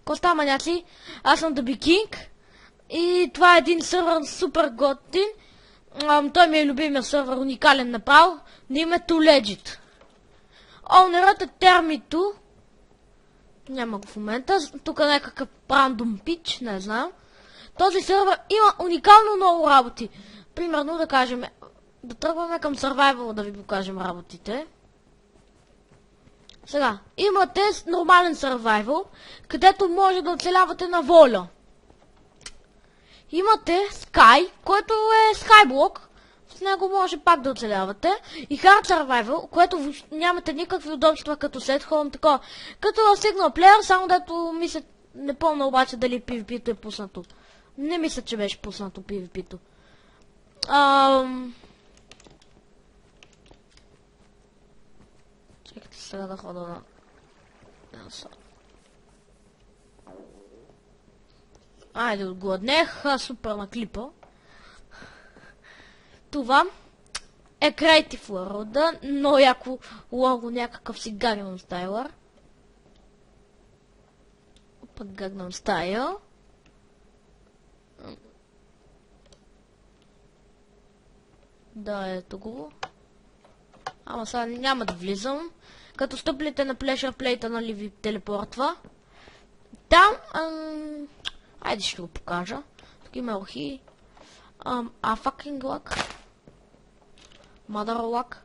Коста маняци, аз съм The Big King и това е един сървър супер готин. Той ми е любимия сървър, уникален направо, на името Legit. Онерът е Термито. Няма го в момента, тук е някакъв рандом пич, не знам. Този сървър има уникално много работи. Примерно да кажем, да тръгваме към Survival да ви покажем работите. Сега, имате нормален Survival, където може да оцелявате на воля. Имате Sky, който е Skyblock, с него може пак да оцелявате. И Hard Survival, което нямате никакви удобства като Set Home, такова. Като Signal Player, само дето мисля, не помня обаче дали PvP-то е пуснато. Не мисля, че беше пуснато PvP-то. Чекайте сега да хода на... Айде, отгладнех, супер на клипа. Това е Creative World, но яко лого, някакъв си Gangnam Style. Пък Gangnam Style. Да, ето го. Ама сега няма да влизам. Като стъплите на Pleasure Plate, нали ви телепортва. Там, айде ще го покажа. Тук има орхи. Fucking luck. Mother luck.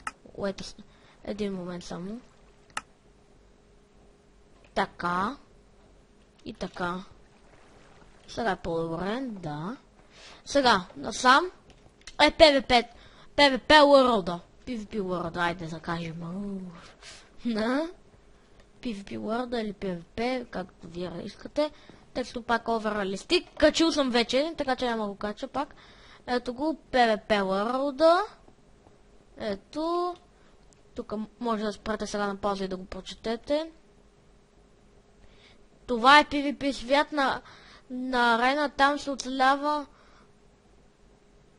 Един момент само. Така. И така. Сега е по-добре, да. Сега, насам е PvP. PvP World. PvP World, айде да кажем. На PvP World или PvP, както вие искате. Тексто пак overrealistic. Качил съм вече, така че няма го кача пак. Ето го, PvP World. Ето. Тук може да спрете сега на пауза и да го прочетете. Това е PvP свят на арена, там се оцелява.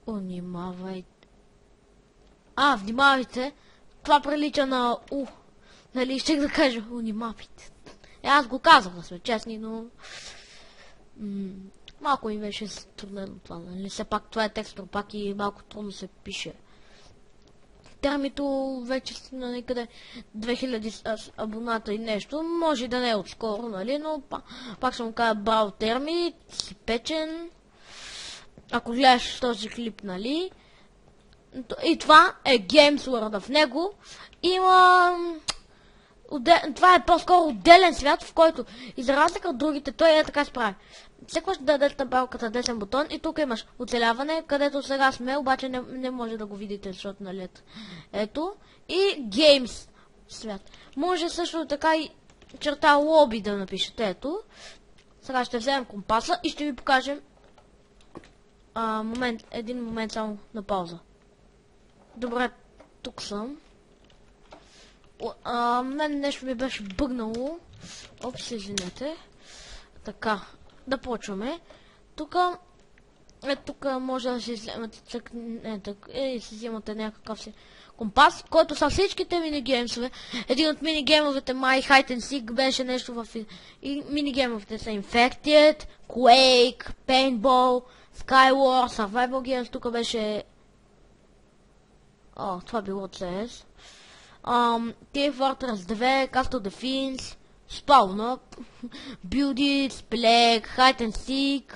Внимавайте. Внимавайте. Това прилича на... Нали, ще да кажа, внимавайте. Аз го казах, да сме честни, но... малко ми беше трудно това, нали? Все пак това е текстор, пак и малко трудно се пише. Термито вече на някъде 2000 абоната и нещо, може да не е отскоро, нали, но пак ще му кажа браво Терми, си печен. Ако гледаш този клип, нали. И това е Games World. В него има... Това е по-скоро отделен свят, в който и за разлика от другите, той е така справи. Всеки ще даде табелката десен бутон и тук имаш оцеляване, където сега сме, обаче не може да го видите, защото нали ето. И Games свят. Може също така и черта лоби да напишете, ето. Сега ще вземем компаса и ще ви покажем един момент само на пауза. Добре, тук съм. Мен нещо ми беше бъгнало. Опс, извинете. Така, да почваме. Тук може да си вземете си вземате някакъв си компас, който са всичките минигеймсове. Един от минигеймовете My Hide and Seek беше нещо в... И минигеймовете са Infected, Quake, Paintball, Skywars, Survival Games, тук беше... това било CS. Team Fortress 2, Castle Defense, Spawn Up, Build It, Plague, Hide and Seek,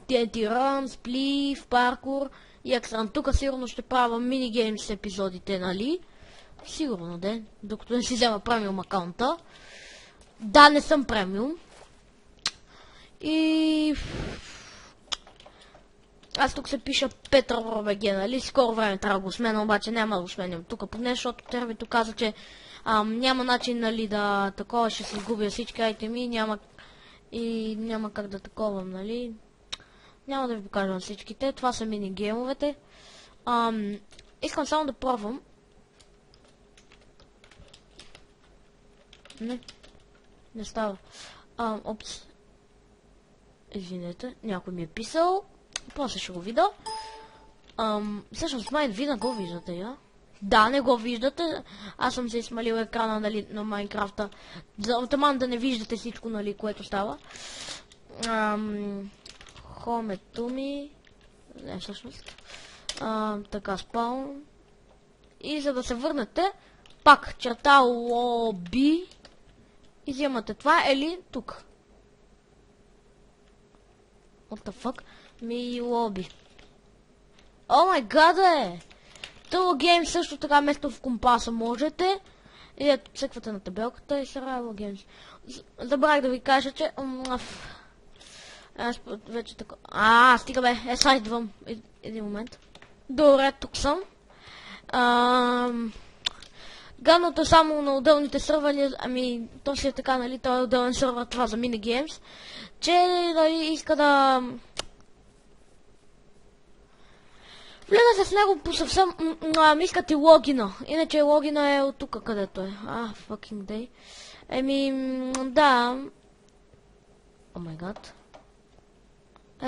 TNT Run, Spliff, Parkour и Extreme. Тук сигурно ще правя минигейм с епизодите, нали? Сигурно де, докато не си взема премиум акаунта. Да, не съм премиум. И... Аз тук се пиша Петър РБГ, нали? Скоро време трябва да го сменя, обаче няма да го сменям тук, поне защото Тервито каза, че няма начин, нали, да такова ще се изгубя всички айтеми, няма как да таковам, нали? Няма да ви покажа на всичките, това са минигеймовете. Искам само да пробвам. Не става. Опс. Извинете, някой ми е писал. После ще го видя. Всъщност май вина го виждате, я. Да, не го виждате. Аз съм се смалил екрана, нали, на Майнкрафта. За автомат да не виждате всичко, нали, което става. Хомето ми. Не, всъщност. Така, спаун. И за да се върнете, пак черта лоби. И вземате това или тук. What the fuck? Ми лоби. О май гад, Гейм също така место в компаса можете. И ето цъквате на табелката и Survival Games. Забравих да ви кажа, че... Аз вече така... стига бе, сега идвам. Един момент. Добре, тук съм. Гадното е само на отделните сървъри, ами то си е така, нали, той е отделен сървър, това за Minigames, че нали, иска да... Влезе с него по съвсем... искате логина, иначе логина е от тук, където е. Fucking day. Да... О май гад.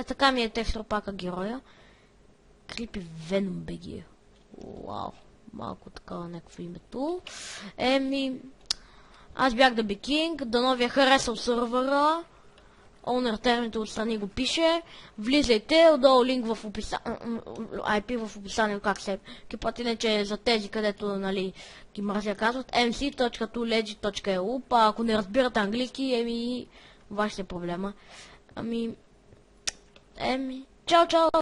Така ми е текстур пака героя. Крипи Venom BG. Вау. Малко такава някакво името. Аз бях да би King, дано ви е харесал сървъра. Owner термите отстрани го пише. Влизайте, отдолу линк в IP в описанието, как се кипат, иначе за тези, където, нали, ги мразя казват, mc.toolegi.eu, ако не разбирате английски, вашите проблема. Чао, чао!